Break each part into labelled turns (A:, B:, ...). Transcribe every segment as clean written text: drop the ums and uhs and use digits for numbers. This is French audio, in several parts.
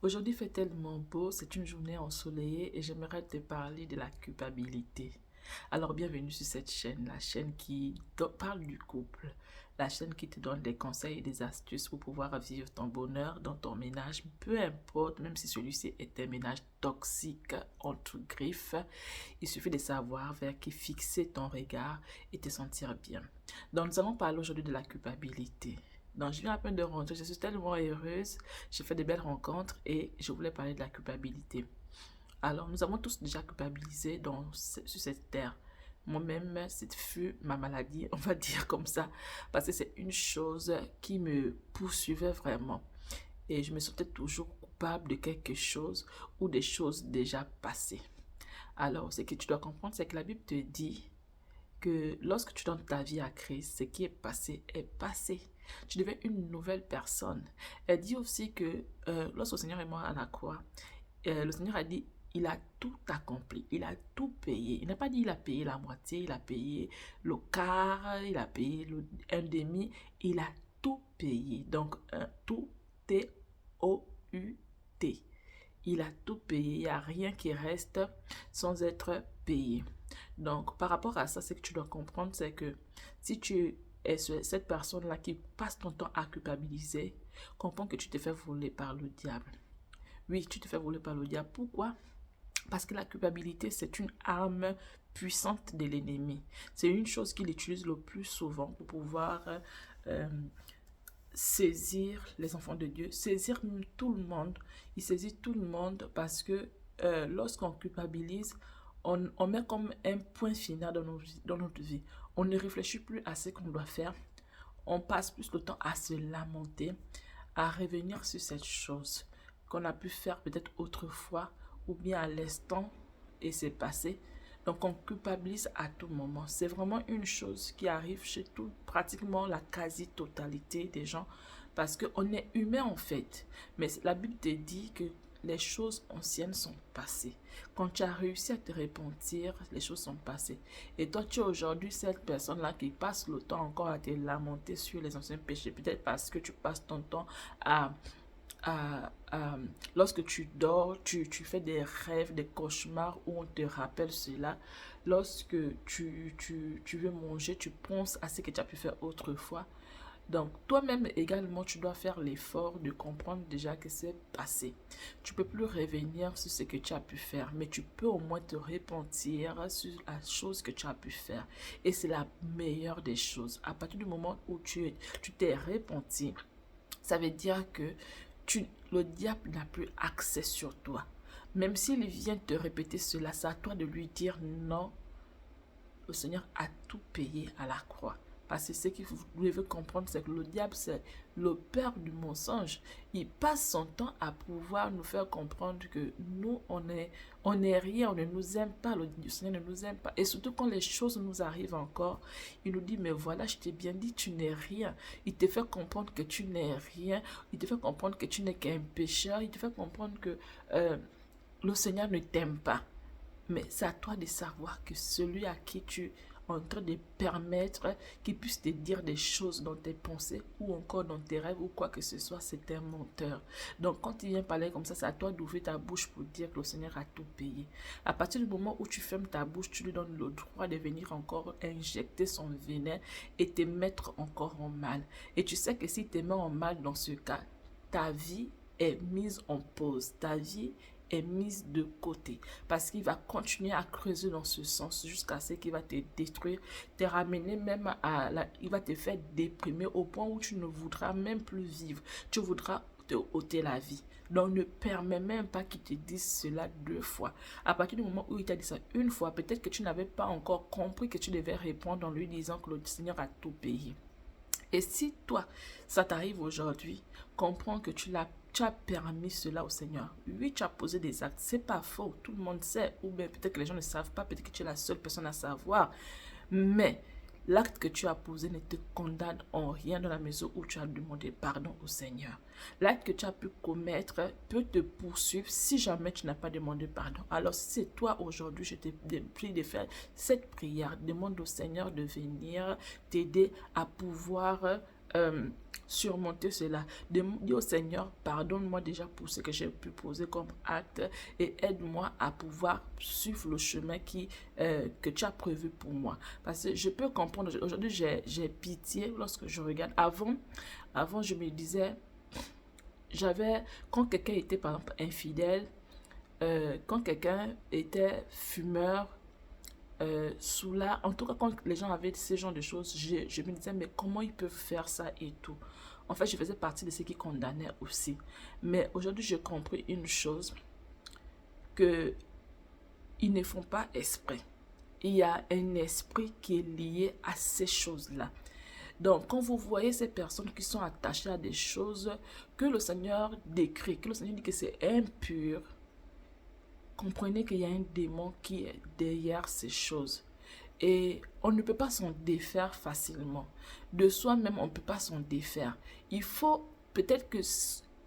A: Aujourd'hui fait tellement beau, c'est une journée ensoleillée et j'aimerais te parler de la culpabilité. Alors bienvenue sur cette chaîne, la chaîne qui parle du couple, la chaîne qui te donne des conseils et des astuces pour pouvoir vivre ton bonheur dans ton ménage, peu importe, même si celui-ci est un ménage toxique entre griffes, il suffit de savoir vers qui fixer ton regard et te sentir bien. Donc nous allons parler aujourd'hui de la culpabilité. Donc, je viens à peine de rentrer, je suis tellement heureuse, j'ai fait de belles rencontres et je voulais parler de la culpabilité. Alors, nous avons tous déjà culpabilisé sur cette terre. Moi-même, cette fut ma maladie, on va dire comme ça, parce que c'est une chose qui me poursuivait vraiment. Et je me sentais toujours coupable de quelque chose ou des choses déjà passées. Alors, ce que tu dois comprendre, c'est que la Bible te dit que lorsque tu donnes ta vie à Christ, ce qui est passé est passé. Tu deviens une nouvelle personne. Elle dit aussi que lorsque le Seigneur est mort à la croix, le Seigneur a dit, il a tout accompli, il a tout payé. Il n'a pas dit il a payé la moitié, il a payé le quart, il a payé un demi, il a tout payé. Donc, tout T-O-U-T. Il a tout payé, il n'y a rien qui reste sans être payé. Donc, par rapport à ça, ce que tu dois comprendre, c'est que si tu es cette personne-là qui passe ton temps à culpabiliser, comprends que tu te fais voler par le diable. Oui, tu te fais voler par le diable. Pourquoi? Parce que la culpabilité, c'est une arme puissante de l'ennemi. C'est une chose qu'il utilise le plus souvent pour pouvoir euh, saisir les enfants de Dieu, saisir tout le monde. Il saisit tout le monde parce que lorsqu'on culpabilise, on met comme un point final dans notre vie. On ne réfléchit plus à ce qu'on doit faire. On passe plus le temps à se lamenter, à revenir sur cette chose qu'on a pu faire peut-être autrefois ou bien à l'instant et c'est passé. Donc on culpabilise à tout moment. C'est vraiment une chose qui arrive chez pratiquement la quasi-totalité des gens parce qu'on est humain en fait. Mais la Bible te dit que les choses anciennes sont passées. Quand tu as réussi à te repentir, les choses sont passées. Et toi, tu es aujourd'hui cette personne-là qui passe le temps encore à te lamenter sur les anciens péchés. Peut-être parce que tu passes ton temps à lorsque tu dors, tu fais des rêves, des cauchemars où on te rappelle cela. Lorsque tu veux manger, tu penses à ce que tu as pu faire autrefois. Donc, toi-même également, tu dois faire l'effort de comprendre déjà que c'est passé. Tu peux plus revenir sur ce que tu as pu faire, mais tu peux au moins te repentir sur la chose que tu as pu faire. Et c'est la meilleure des choses. À partir du moment où tu t'es repenti, ça veut dire que le diable n'a plus accès sur toi. Même s'il vient te répéter cela, c'est à toi de lui dire non, le Seigneur a tout payé à la croix. Parce que ce que vous devez comprendre, c'est que le diable, c'est le père du mensonge. Il passe son temps à pouvoir nous faire comprendre que nous, on est rien, on ne nous aime pas, le Seigneur ne nous aime pas. Et surtout quand les choses nous arrivent encore, il nous dit, mais voilà, je t'ai bien dit, tu n'es rien. Il te fait comprendre que tu n'es rien. Il te fait comprendre que tu n'es qu'un pécheur. Il te fait comprendre que le Seigneur ne t'aime pas. Mais c'est à toi de savoir que celui à qui tu es en train de permettre qu'il puisse te dire des choses dans tes pensées ou encore dans tes rêves ou quoi que ce soit, c'est un menteur. Donc quand il vient parler comme ça, c'est à toi d'ouvrir ta bouche pour dire que le Seigneur a tout payé. À partir du moment où tu fermes ta bouche, tu lui donnes le droit de venir encore injecter son venin et te mettre encore en mal. Et tu sais que s'il te met en mal dans ce cas, ta vie est mise en pause. Ta vie est mise de côté parce qu'il va continuer à creuser dans ce sens jusqu'à ce qu'il va te détruire, te ramener même il va te faire déprimer au point où tu ne voudras même plus vivre, tu voudras te ôter la vie. Donc ne permets même pas qu'il te dise cela deux fois. À partir du moment où il t'a dit ça une fois, peut-être que tu n'avais pas encore compris que tu devais répondre en lui disant que le Seigneur a tout payé. Et si toi, ça t'arrive aujourd'hui, comprends que tu as permis cela au Seigneur. Oui, tu as posé des actes, c'est pas faux, tout le monde sait, ou bien peut-être que les gens ne savent pas, peut-être que tu es la seule personne à savoir. Mais l'acte que tu as posé ne te condamne en rien dans la mesure où tu as demandé pardon au Seigneur. L'acte que tu as pu commettre peut te poursuivre si jamais tu n'as pas demandé pardon. Alors si c'est toi aujourd'hui, je te prie de faire cette prière. Demande au Seigneur de venir t'aider à pouvoir surmonter cela. Dis au Seigneur, pardonne-moi déjà pour ce que j'ai pu poser comme acte et aide-moi à pouvoir suivre le chemin que tu as prévu pour moi. Parce que je peux comprendre, aujourd'hui j'ai pitié lorsque je regarde. Avant je me disais, quand quelqu'un était par exemple infidèle, quand quelqu'un était fumeur, là, en tout cas quand les gens avaient ce genre de choses, je me disais mais comment ils peuvent faire ça et tout. En fait, je faisais partie de ceux qui condamnaient aussi. Mais aujourd'hui, j'ai compris une chose, que ils ne font pas exprès. Il y a un esprit qui est lié à ces choses-là. Donc, quand vous voyez ces personnes qui sont attachées à des choses que le Seigneur décrit, que le Seigneur dit que c'est impur, comprenez qu'il y a un démon qui est derrière ces choses. Et on ne peut pas s'en défaire facilement. De soi-même, on ne peut pas s'en défaire. Il faut, peut-être que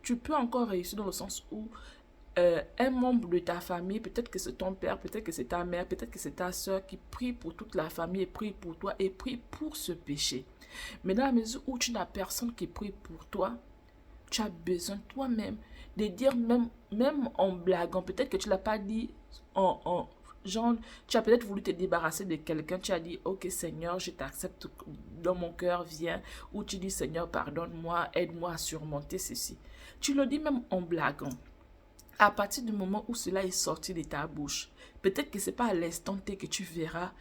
A: tu peux encore réussir dans le sens où un membre de ta famille, peut-être que c'est ton père, peut-être que c'est ta mère, peut-être que c'est ta soeur qui prie pour toute la famille, et prie pour toi et prie pour ce péché. Mais dans la mesure où tu n'as personne qui prie pour toi, tu as besoin toi-même de dire, même en blaguant, peut-être que tu ne l'as pas dit genre, tu as peut-être voulu te débarrasser de quelqu'un, tu as dit, ok Seigneur, je t'accepte dans mon cœur, viens, ou tu dis, Seigneur, pardonne-moi, aide-moi à surmonter ceci. Tu le dis même en blaguant. À partir du moment où cela est sorti de ta bouche, peut-être que ce n'est pas à l'instant T que tu verras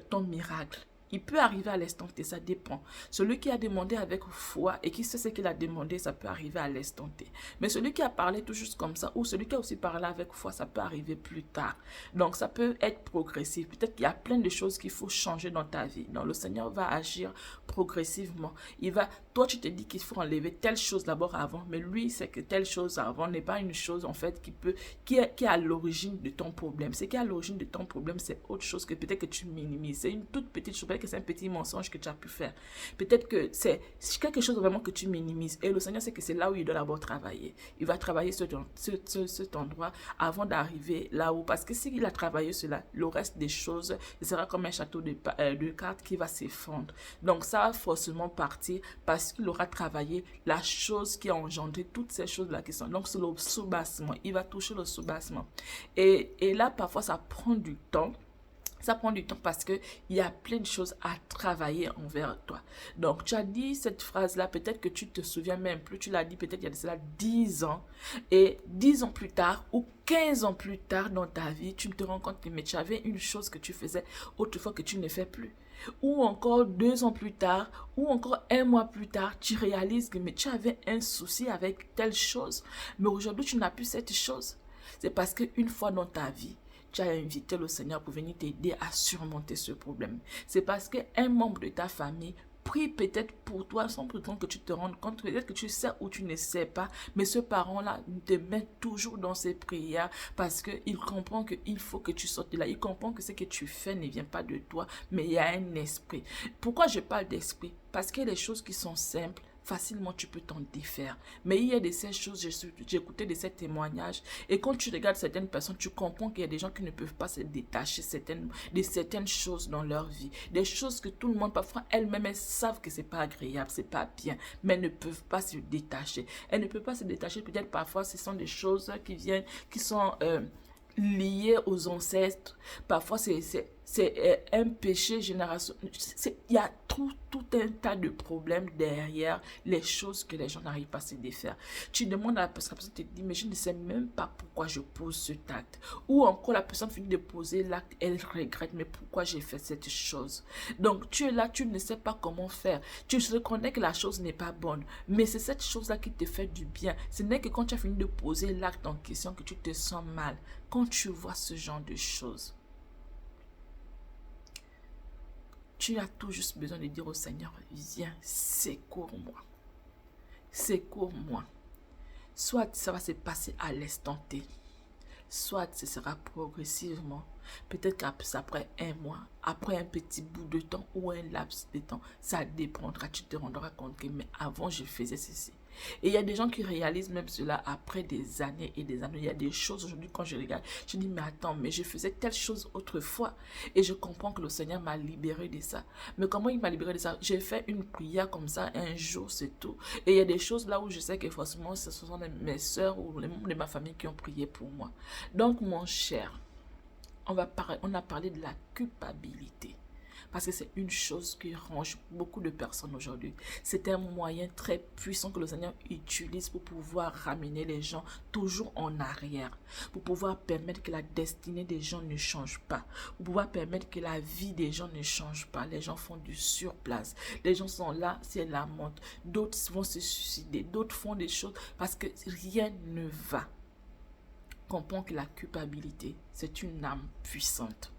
A: ton miracle. Il peut arriver à l'instant T, ça dépend. Celui qui a demandé avec foi et qui sait ce qu'il a demandé, ça peut arriver à l'instant T. Mais celui qui a parlé tout juste comme ça, ou celui qui a aussi parlé avec foi, ça peut arriver plus tard. Donc ça peut être progressif. Peut-être qu'il y a plein de choses qu'il faut changer dans ta vie. Donc le Seigneur va agir progressivement. Toi tu te dis qu'il faut enlever telle chose d'abord avant, mais lui c'est que telle chose avant n'est pas une chose en fait qui est à l'origine de ton problème. Ce qui est à l'origine de ton problème, c'est autre chose que peut-être que tu minimises. C'est une toute petite chose, peut-être que c'est un petit mensonge que tu as pu faire. Peut-être que c'est quelque chose vraiment que tu minimises. Et le Seigneur sait que c'est là où il doit d'abord travailler. Il va travailler cet endroit avant d'arriver là-haut. Parce que s'il a travaillé cela, le reste des choses, ce sera comme un château de cartes qui va s'effondrer. Donc ça va forcément partir parce qu'il aura travaillé la chose qui a engendré toutes ces choses-là qui sont. Donc c'est le soubassement. Il va toucher le soubassement. Et là, parfois, ça prend du temps. Ça prend du temps parce qu'il y a plein de choses à travailler envers toi. Donc, tu as dit cette phrase-là, peut-être que tu te souviens même plus. Tu l'as dit peut-être il y a de cela 10 ans. Et 10 ans plus tard ou 15 ans plus tard dans ta vie, tu te rends compte que mais tu avais une chose que tu faisais autrefois que tu ne fais plus. Ou encore 2 ans plus tard, ou encore 1 mois plus tard, tu réalises que mais tu avais un souci avec telle chose. Mais aujourd'hui, tu n'as plus cette chose. C'est parce qu'une fois dans ta vie, tu as invité le Seigneur pour venir t'aider à surmonter ce problème. C'est parce qu'un membre de ta famille prie peut-être pour toi sans pourtant que tu te rendes compte, peut-être que tu sais ou tu ne sais pas, mais ce parent-là te met toujours dans ses prières parce qu'il comprend qu'il faut que tu sortes de là. Il comprend que ce que tu fais ne vient pas de toi, mais il y a un esprit. Pourquoi je parle d'esprit? Parce qu'il y a des choses qui sont simples, facilement tu peux t'en défaire. Mais il y a de ces choses, j'ai écouté de ces témoignages, et quand tu regardes certaines personnes, tu comprends qu'il y a des gens qui ne peuvent pas se détacher de certaines choses dans leur vie. Des choses que tout le monde, parfois elles-mêmes, elles savent que c'est pas agréable, c'est pas bien, mais elles ne peuvent pas se détacher. Elles ne peuvent pas se détacher, peut-être parfois ce sont des choses qui sont liées aux ancêtres. Parfois c'est un péché générationnel. Il y a tout un tas de problèmes derrière les choses que les gens n'arrivent pas à se défaire. Tu demandes à la personne te dit, mais je ne sais même pas pourquoi je pose cet acte. Ou encore la personne finit de poser l'acte, elle regrette, mais pourquoi j'ai fait cette chose. Donc tu es là, tu ne sais pas comment faire. Tu reconnais que la chose n'est pas bonne, mais c'est cette chose-là qui te fait du bien. Ce n'est que quand tu as fini de poser l'acte en question que tu te sens mal. Quand tu vois ce genre de choses, tu as tout juste besoin de dire au Seigneur, viens, secours-moi. Secours-moi. Soit ça va se passer à l'instant T, soit ce sera progressivement. Peut-être qu'après 1 mois, après un petit bout de temps ou un laps de temps, ça dépendra. Tu te rendras compte que mais avant je faisais ceci. Et il y a des gens qui réalisent même cela après des années et des années. Il y a des choses aujourd'hui, quand je regarde, je dis, mais attends, mais je faisais telle chose autrefois. Et je comprends que le Seigneur m'a libéré de ça. Mais comment il m'a libéré de ça? J'ai fait une prière comme ça un jour, c'est tout. Et il y a des choses là où je sais que forcément, ce sont mes soeurs ou les membres de ma famille qui ont prié pour moi. Donc, mon cher, on a parlé de la culpabilité. Parce que c'est une chose qui ronge beaucoup de personnes aujourd'hui. C'est un moyen très puissant que le Seigneur utilise pour pouvoir ramener les gens toujours en arrière. Pour pouvoir permettre que la destinée des gens ne change pas. Pour pouvoir permettre que la vie des gens ne change pas. Les gens font du surplace. Les gens sont là, c'est la monte. D'autres vont se suicider. D'autres font des choses parce que rien ne va. Comprends que la culpabilité, c'est une âme puissante.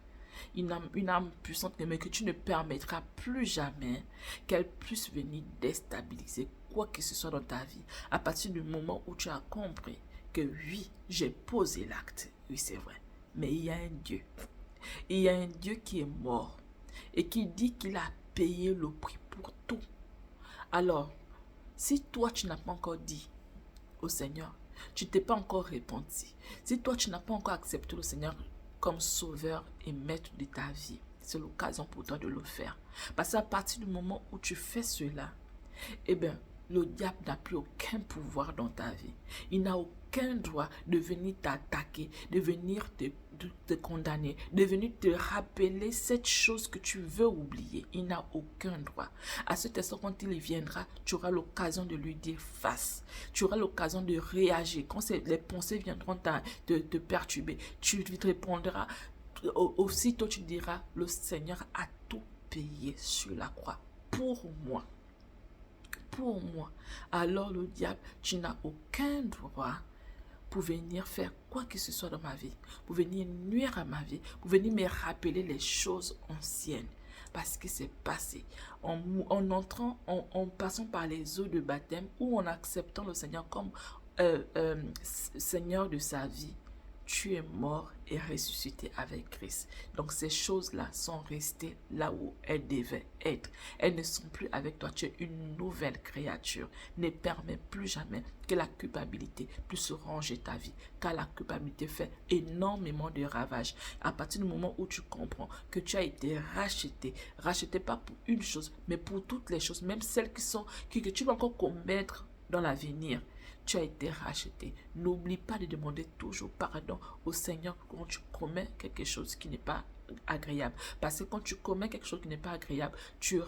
A: Une âme puissante, mais que tu ne permettras plus jamais qu'elle puisse venir déstabiliser quoi que ce soit dans ta vie. À partir du moment où tu as compris que oui, j'ai posé l'acte, oui c'est vrai, mais il y a un Dieu. Il y a un Dieu qui est mort et qui dit qu'il a payé le prix pour tout. Alors, si toi tu n'as pas encore dit au Seigneur, tu t'es pas encore repenti, si toi tu n'as pas encore accepté le Seigneur comme sauveur et maître de ta vie, c'est l'occasion pour toi de le faire. Parce qu'à partir du moment où tu fais cela, eh bien, le diable n'a plus aucun pouvoir dans ta vie. Il n'a aucun droit de venir t'attaquer, de venir te condamner, de venir te rappeler cette chose que tu veux oublier. Il n'a aucun droit. À cet instant, quand il viendra, tu auras l'occasion de lui dire face. Tu auras l'occasion de réagir. Quand les pensées viendront te perturber, tu te répondras. Aussitôt, tu diras, le Seigneur a tout payé sur la croix pour moi. Pour moi. Alors le diable, tu n'as aucun droit pour venir faire quoi que ce soit dans ma vie, pour venir nuire à ma vie, pour venir me rappeler les choses anciennes. Parce que c'est passé. En entrant, en passant par les eaux de baptême ou en acceptant le Seigneur comme Seigneur de sa vie, tu es mort et ressuscité avec Christ. Donc ces choses-là sont restées là où elles devaient être. Elles ne sont plus avec toi. Tu es une nouvelle créature. Ne permets plus jamais que la culpabilité puisse ranger ta vie. Car la culpabilité fait énormément de ravages. À partir du moment où tu comprends que tu as été racheté, racheté pas pour une chose, mais pour toutes les choses, même celles que tu vas encore commettre dans l'avenir. Tu as été racheté. N'oublie pas de demander toujours pardon au Seigneur quand tu commets quelque chose qui n'est pas agréable. Parce que quand tu commets quelque chose qui n'est pas agréable, tu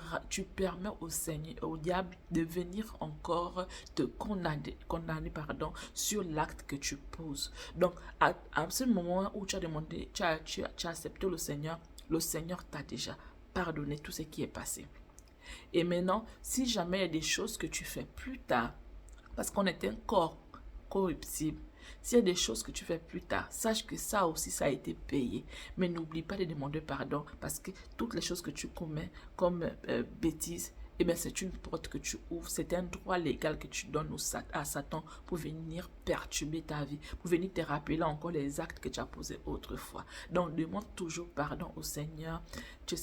A: permets au Seigneur, au diable de venir encore te condamner sur l'acte que tu poses. Donc, à ce moment où tu as demandé, tu as accepté le Seigneur t'a déjà pardonné tout ce qui est passé. Et maintenant, si jamais il y a des choses que tu fais plus tard, parce qu'on est un corps corruptible. S'il y a des choses que tu fais plus tard, sache que ça aussi, ça a été payé. Mais n'oublie pas de demander pardon parce que toutes les choses que tu commets comme bêtises, eh bien, c'est une porte que tu ouvres. C'est un droit légal que tu donnes à Satan pour venir perturber ta vie, pour venir te rappeler encore les actes que tu as posés autrefois. Donc, demande toujours pardon au Seigneur. Tu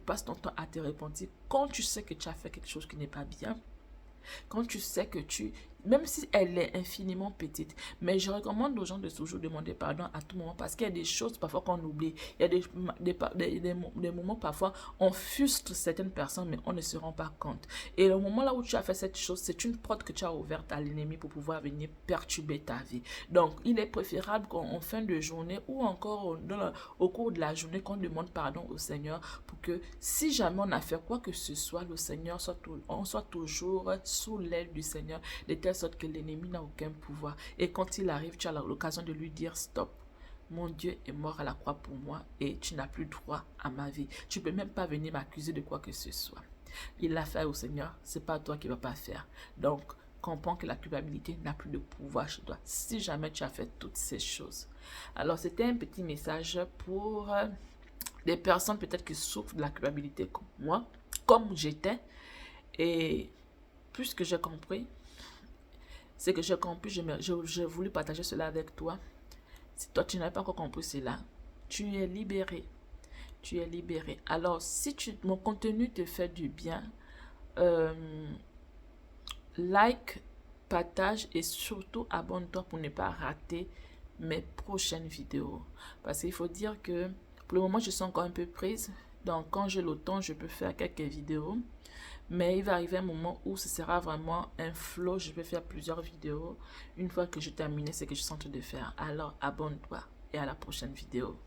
A: passes ton temps à te repentir. Quand tu sais que tu as fait quelque chose qui n'est pas bien, quand tu sais que même si elle est infiniment petite, mais je recommande aux gens de toujours demander pardon à tout moment parce qu'il y a des choses parfois qu'on oublie. Il y a des moments parfois on frustre certaines personnes mais on ne se rend pas compte. Et le moment là où tu as fait cette chose, c'est une porte que tu as ouverte à l'ennemi pour pouvoir venir perturber ta vie. Donc il est préférable qu'en fin de journée ou encore au cours de la journée qu'on demande pardon au Seigneur pour que si jamais on a fait quoi que ce soit, le Seigneur on soit toujours sous l'aile du Seigneur de telle sorte que l'ennemi n'a aucun pouvoir. Et quand il arrive, tu as l'occasion de lui dire stop. Mon Dieu est mort à la croix pour moi et tu n'as plus droit à ma vie. Tu ne peux même pas venir m'accuser de quoi que ce soit. Il l'a fait au Seigneur, c'est pas toi qui ne vas pas faire. Donc, comprends que la culpabilité n'a plus de pouvoir chez toi si jamais tu as fait toutes ces choses. Alors, c'était un petit message pour des personnes peut-être qui souffrent de la culpabilité comme moi, comme j'étais. Et puisque j'ai compris, c'est que j'ai compris, j'ai voulu partager cela avec toi. Si toi, tu n'as pas encore compris cela, tu es libéré. Tu es libéré. Alors, si mon contenu te fait du bien, like, partage et surtout abonne-toi pour ne pas rater mes prochaines vidéos. Parce qu'il faut dire que pour le moment, je suis encore un peu prise. Donc, quand j'ai le temps, je peux faire quelques vidéos. Mais il va arriver un moment où ce sera vraiment un flow. Je vais faire plusieurs vidéos une fois que je termine ce que je suis en train de faire. Alors, abonne-toi et à la prochaine vidéo.